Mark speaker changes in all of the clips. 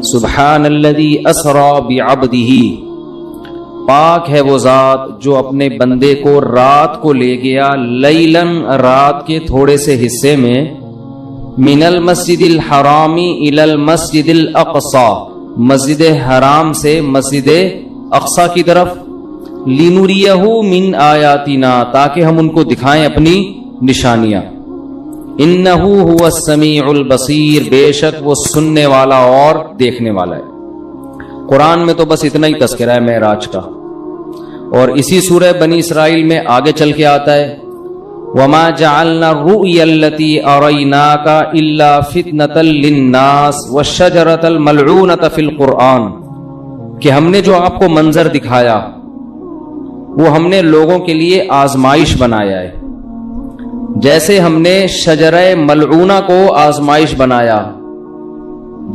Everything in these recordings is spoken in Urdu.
Speaker 1: سبحان الذی اسری بعبدہ، پاک ہے وہ ذات جو اپنے بندے کو رات کو لے گیا، لیلاً رات کے تھوڑے سے حصے میں، من المسجد الحرام الی المسجد الاقصی، مسجد حرام سے مسجد اقصی کی طرف، لنریہ من آیاتنا، تاکہ ہم ان کو دکھائیں اپنی نشانیاں، انہ هو السمیع البصیر، بے شک وہ سننے والا اور دیکھنے والا ہے۔ قرآن میں تو بس اتنا ہی تذکرہ ہے معراج کا، اور اسی سورہ بنی اسرائیل میں آگے چل کے آتا ہے وَمَا جَعَلْنَا الرُّؤْيَا الَّتِي أَرَيْنَاكَ إِلَّا فِتْنَةً لِلنَّاسِ وَالشَّجَرَةَ الْمَلْعُونَةَ فِي الْقُرْآنِ، کہ ہم نے جو آپ کو منظر دکھایا وہ ہم نے لوگوں کے لیے آزمائش بنایا ہے، جیسے ہم نے شجرہ ملعونہ کو آزمائش بنایا،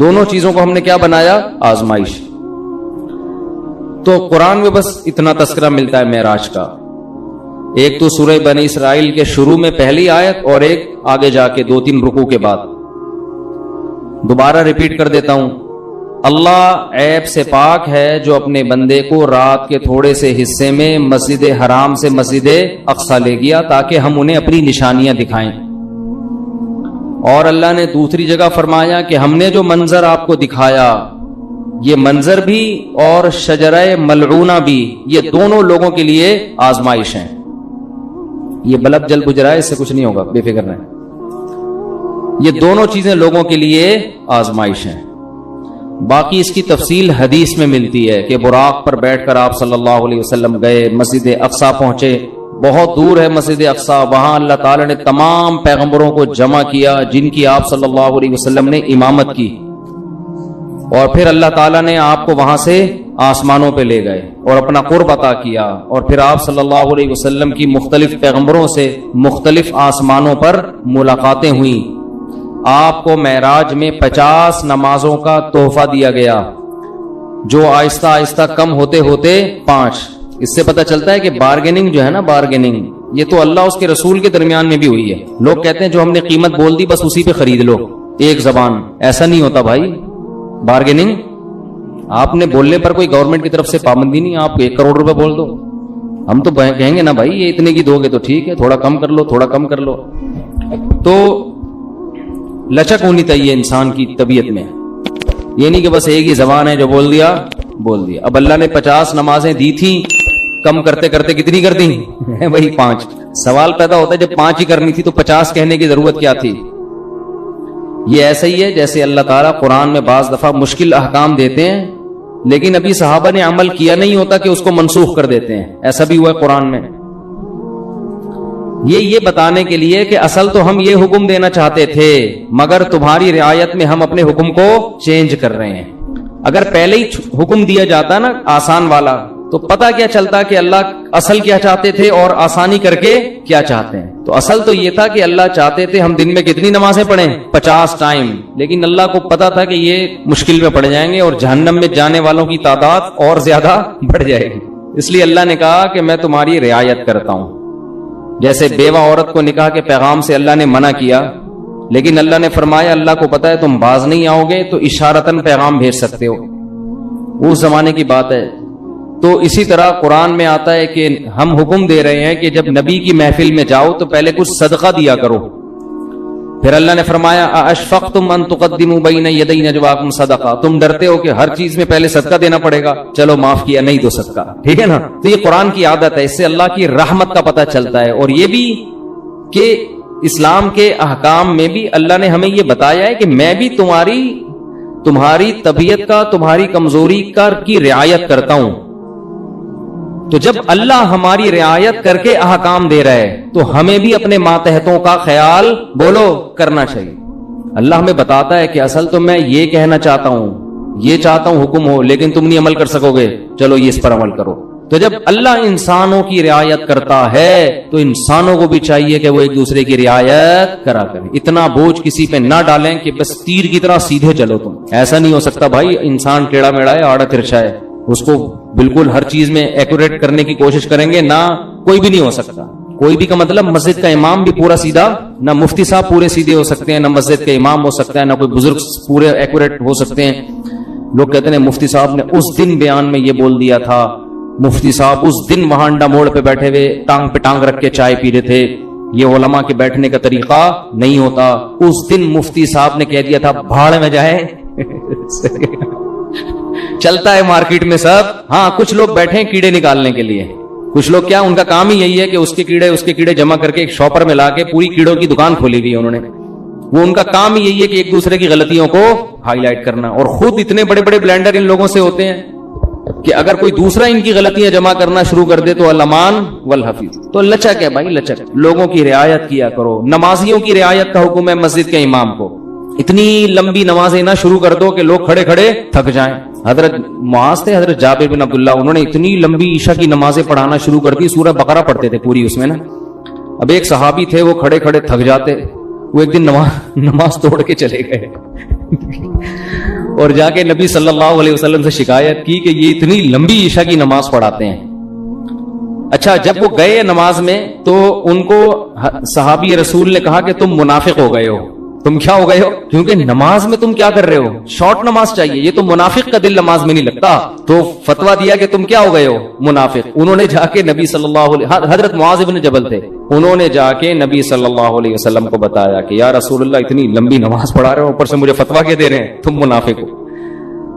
Speaker 1: دونوں چیزوں کو ہم نے کیا بنایا؟ آزمائش۔ تو قرآن میں بس اتنا تذکرہ ملتا ہے معراج کا، ایک تو سورہ بنی اسرائیل کے شروع میں پہلی آیت، اور ایک آگے جا کے 2-3 رکوع کے بعد۔ دوبارہ ریپیٹ کر دیتا ہوں، اللہ عیب سے پاک ہے جو اپنے بندے کو رات کے تھوڑے سے حصے میں مسجد حرام سے مسجد اقصی لے گیا تاکہ ہم انہیں اپنی نشانیاں دکھائیں۔ اور اللہ نے دوسری جگہ فرمایا کہ ہم نے جو منظر آپ کو دکھایا، یہ منظر بھی اور شجرہ ملعونہ بھی، یہ دونوں لوگوں کے لیے آزمائش ہیں۔ یہ بلب جل بجھ رہا ہے، اس سے کچھ نہیں ہوگا، بے فکر رہیں، یہ دونوں چیزیں لوگوں کے لیے آزمائش ہیں۔ باقی اس کی تفصیل حدیث میں ملتی ہے کہ براق پر بیٹھ کر آپ صلی اللہ علیہ وسلم گئے، مسجد اقصی پہنچے، بہت دور ہے مسجد اقصی، وہاں اللہ تعالی نے تمام پیغمبروں کو جمع کیا جن کی آپ صلی اللہ علیہ وسلم نے امامت کی، اور پھر اللہ تعالیٰ نے آپ کو وہاں سے آسمانوں پہ لے گئے اور اپنا قرب عطا کیا، اور پھر آپ صلی اللہ علیہ وسلم کی مختلف پیغمبروں سے مختلف آسمانوں پر ملاقاتیں ہوئیں۔ آپ کو معراج میں 50 نمازوں کا تحفہ دیا گیا، جو آہستہ آہستہ کم ہوتے ہوتے 5۔ اس سے پتہ چلتا ہے کہ بارگیننگ جو ہے نا، بارگیننگ یہ تو اللہ اس کے رسول کے درمیان میں بھی ہوئی ہے۔ لوگ کہتے ہیں جو ہم نے قیمت بول دی بس اسی پہ خرید لو، ایک زبان، ایسا نہیں ہوتا بھائی۔ بارگیننگ آپ نے بولنے پر کوئی گورنمنٹ کی طرف سے پابندی نہیں، آپ 1 کروڑ روپے بول دو، ہم تو کہیں گے نا بھائی یہ اتنے کی دو گے تو ٹھیک ہے، تھوڑا کم کر لو، تھوڑا کم کر لو۔ تو لچک ہونی چاہیے انسان کی طبیعت میں، یہ نہیں کہ بس ایک ہی زبان ہے جو بول دیا بول دیا۔ اب اللہ نے 50 نمازیں دی تھیں، کم کرتے کرتے کتنی کر دی؟ وہی 5۔ سوال پیدا ہوتا ہے جب 5 ہی کرنی تھی تو 50 کہنے کی ضرورت کیا تھی؟ یہ ایسا ہی ہے جیسے اللہ تعالیٰ قرآن میں بعض دفعہ مشکل احکام دیتے ہیں لیکن ابھی صحابہ نے عمل کیا نہیں ہوتا کہ اس کو منسوخ کر دیتے ہیں، ایسا بھی ہوا ہے قرآن میں۔ یہ بتانے کے لیے کہ اصل تو ہم یہ حکم دینا چاہتے تھے مگر تمہاری رعایت میں ہم اپنے حکم کو چینج کر رہے ہیں۔ اگر پہلے ہی حکم دیا جاتا نا آسان والا تو پتہ کیا چلتا کہ اللہ اصل کیا چاہتے تھے اور آسانی کر کے کیا چاہتے ہیں۔ تو اصل تو یہ تھا کہ اللہ چاہتے تھے ہم دن میں کتنی نمازیں پڑھیں؟ 50 ٹائم، لیکن اللہ کو پتا تھا کہ یہ مشکل میں پڑ جائیں گے اور جہنم میں جانے والوں کی تعداد اور زیادہ بڑھ جائے گی، اس لیے اللہ نے کہا کہ میں تمہاری رعایت کرتا ہوں۔ جیسے بیوہ عورت کو نکاح کے پیغام سے اللہ نے منع کیا، لیکن اللہ نے فرمایا اللہ کو پتا ہے تم باز نہیں آؤ گے تو اشارتاً پیغام بھیج سکتے ہو، اس زمانے کی بات ہے۔ تو اسی طرح قرآن میں آتا ہے کہ ہم حکم دے رہے ہیں کہ جب نبی کی محفل میں جاؤ تو پہلے کچھ صدقہ دیا کرو۔ پھر اللہ نے فرمایا ااشفقتم ان تقدموا بین یدی نجواکم صدقہ، تم ڈرتے ہو کہ ہر چیز میں پہلے صدقہ دینا پڑے گا، چلو معاف کیا، نہیں دو صدقہ، ٹھیک ہے نا۔ تو یہ قرآن کی عادت ہے، اس سے اللہ کی رحمت کا پتہ چلتا ہے، اور یہ بھی کہ اسلام کے احکام میں بھی اللہ نے ہمیں یہ بتایا ہے کہ میں بھی تمہاری طبیعت کا، تمہاری کمزوری کا کی رعایت کرتا ہوں۔ تو جب اللہ ہماری رعایت کر کے احکام دے رہا ہے تو ہمیں بھی اپنے ماتحتوں کا خیال بولو کرنا چاہیے۔ اللہ ہمیں بتاتا ہے کہ اصل تو میں یہ کہنا چاہتا ہوں، یہ چاہتا ہوں حکم ہو، لیکن تم نہیں عمل کر سکو گے، چلو یہ اس پر عمل کرو۔ تو جب اللہ انسانوں کی رعایت کرتا ہے تو انسانوں کو بھی چاہیے کہ وہ ایک دوسرے کی رعایت کرا کریں، اتنا بوجھ کسی پہ نہ ڈالیں کہ بس تیر کی طرح سیدھے چلو تم، ایسا نہیں ہو سکتا بھائی۔ انسان ٹیڑھا میڑھا ہے، آڑا ترچھا ہے، اس کو بالکل ہر چیز میں ایکوریٹ کرنے کی کوشش کریں گے نہ، کوئی بھی نہیں ہو سکتا۔ کوئی بھی کا مطلب مسجد کا امام بھی پورا سیدھا، نہ مفتی صاحب پورے سیدھے ہو سکتے ہیں، نہ مسجد کا امام ہو سکتا ہے، نہ کوئی بزرگ پورے ایکوریٹ ہو سکتے ہیں۔ لوگ کہتے ہیں مفتی صاحب نے اس دن بیان میں یہ بول دیا تھا، مفتی صاحب اس دن وہاں انڈا موڑ پہ بیٹھے ہوئے ٹانگ پہ ٹانگ رکھ کے چائے پی رہے تھے، یہ علماء کے بیٹھنے کا طریقہ نہیں ہوتا، اس دن مفتی صاحب نے کہہ دیا تھا بھاڑ میں جائے۔ چلتا ہے مارکیٹ میں سب، ہاں کچھ لوگ بیٹھے ہیں کیڑے نکالنے کے لیے، کچھ لوگ کیا ان کا کام ہی یہی ہے کہ اس کے کیڑے جمع کر کے ایک شاپر میں لا کے پوری کیڑوں کی دکان کھولی ہوئی ہے انہوں نے، وہ ان کا کام ہی یہی ہے کہ ایک دوسرے کی غلطیوں کو ہائی لائٹ کرنا، اور خود اتنے بڑے بڑے بلینڈر ان لوگوں سے ہوتے ہیں کہ اگر کوئی دوسرا ان کی غلطیاں جمع کرنا شروع کر دے تو الامان والحفیظ۔ تو لچک ہے بھائی، لچک، لوگوں کی رعایت کیا کرو، نمازیوں کی رعایت کا حکم ہے مسجد کے امام کو، اتنی لمبی نمازیں نہ شروع کر دو کہ لوگ کھڑے کھڑے تھک جائیں۔ حضرت معاذ تھے، حضرت جابر بن عبداللہ، انہوں نے اتنی لمبی عشاء کی نمازیں پڑھانا شروع کر دی، سورہ بقرہ پڑھتے تھے پوری اس میں نا۔ اب ایک صحابی تھے وہ کھڑے کھڑے تھک جاتے، وہ ایک دن نماز توڑ کے چلے گئے اور جا کے نبی صلی اللہ علیہ وسلم سے شکایت کی کہ یہ اتنی لمبی عشاء کی نماز پڑھاتے ہیں۔ اچھا جب وہ گئے نماز میں تو ان کو صحابی رسول نے کہا کہ تم منافق ہو گئے ہو۔ تم کیا ہو گئے ہو؟ کیونکہ نماز میں تم کیا کر رہے ہو؟ شارٹ نماز چاہیے، یہ تو منافق کا دل نماز میں نہیں لگتا، تو فتویٰ دیا کہ تم کیا ہو گئے ہو؟ منافق۔ انہوں نے جا کے نبی صلی اللہ علیہ، حضرت معاذ بن جبل تھے، انہوں نے جا کے نبی صلی اللہ علیہ وسلم کو بتایا کہ یا رسول اللہ اتنی لمبی نماز پڑھا رہے ہو، اوپر سے مجھے فتویٰ کے دے رہے ہیں، تم منافق ہو۔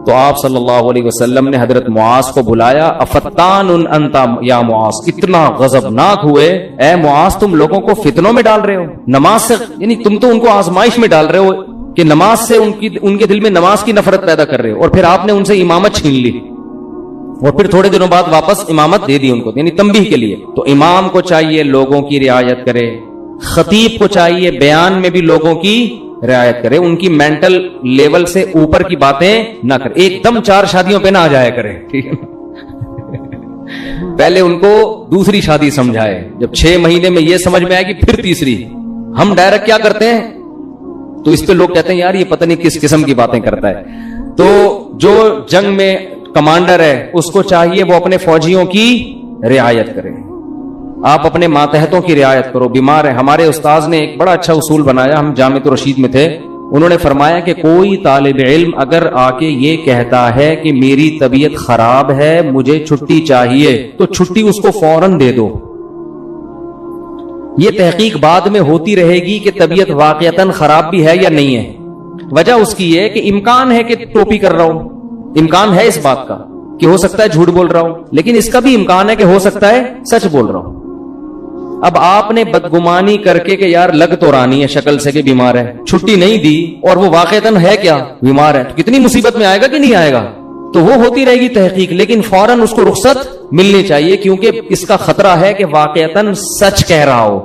Speaker 1: تو آپ صلی اللہ علیہ وسلم نے حضرت معاذ کو بلایا، افتان انت یا معاذ، اتنا غضبناک ہوئے، اے معاذ تم لوگوں کو فتنوں میں ڈال رہے ہو، نماز سے، یعنی تم تو ان کو آزمائش میں ڈال رہے ہو کہ نماز سے ان کے دل میں نماز کی نفرت پیدا کر رہے ہو، اور پھر آپ نے ان سے امامت چھین لی، اور پھر تھوڑے دنوں بعد واپس امامت دے دی ان کو، یعنی تنبیہ کے لیے۔ تو امام کو چاہیے لوگوں کی رعایت کرے، خطیب کو چاہیے بیان میں بھی لوگوں کی رعایت کرے، ان کی مینٹل لیول سے اوپر کی باتیں نہ کرے، ایک دم 4 شادیوں پہ نہ آ جایا کرے، ٹھیک ہے، پہلے ان کو دوسری شادی سمجھائے، جب 6 مہینے میں یہ سمجھ میں آئے گی پھر تیسری۔ ہم ڈائریکٹ کیا کرتے ہیں، تو اس پہ لوگ کہتے ہیں یار یہ پتہ نہیں کس قسم کی باتیں کرتا ہے۔ تو جو جنگ میں کمانڈر ہے اس کو چاہیے وہ اپنے فوجیوں کی رعایت کرے، آپ اپنے ماتحتوں کی رعایت کرو، بیمار ہے۔ ہمارے استاذ نے ایک بڑا اچھا اصول بنایا، ہم جامعۃ الرشید میں تھے، انہوں نے فرمایا کہ کوئی طالب علم اگر آ کے یہ کہتا ہے کہ میری طبیعت خراب ہے مجھے چھٹی چاہیے، تو چھٹی اس کو فوراً دے دو۔ یہ تحقیق بعد میں ہوتی رہے گی کہ طبیعت واقعتاً خراب بھی ہے یا نہیں ہے، وجہ اس کی ہے کہ امکان ہے کہ ٹوپی کر رہا ہوں، امکان ہے اس بات کا کہ ہو سکتا ہے جھوٹ بول رہا ہوں، لیکن اس کا بھی امکان ہے کہ ہو سکتا ہے سچ بول رہا ہوں۔ اب آپ نے بدگمانی کر کے کہ یار لگ تو رانی ہے شکل سے کہ بیمار ہے، چھٹی نہیں دی، اور وہ واقعتاً ہے کیا بیمار ہے، تو کتنی مصیبت میں آئے گا کہ نہیں آئے گا؟ تو وہ ہوتی رہے گی تحقیق، لیکن فوراً اس کو رخصت ملنی چاہیے، کیونکہ اس کا خطرہ ہے کہ واقعتاً سچ کہہ رہا ہو۔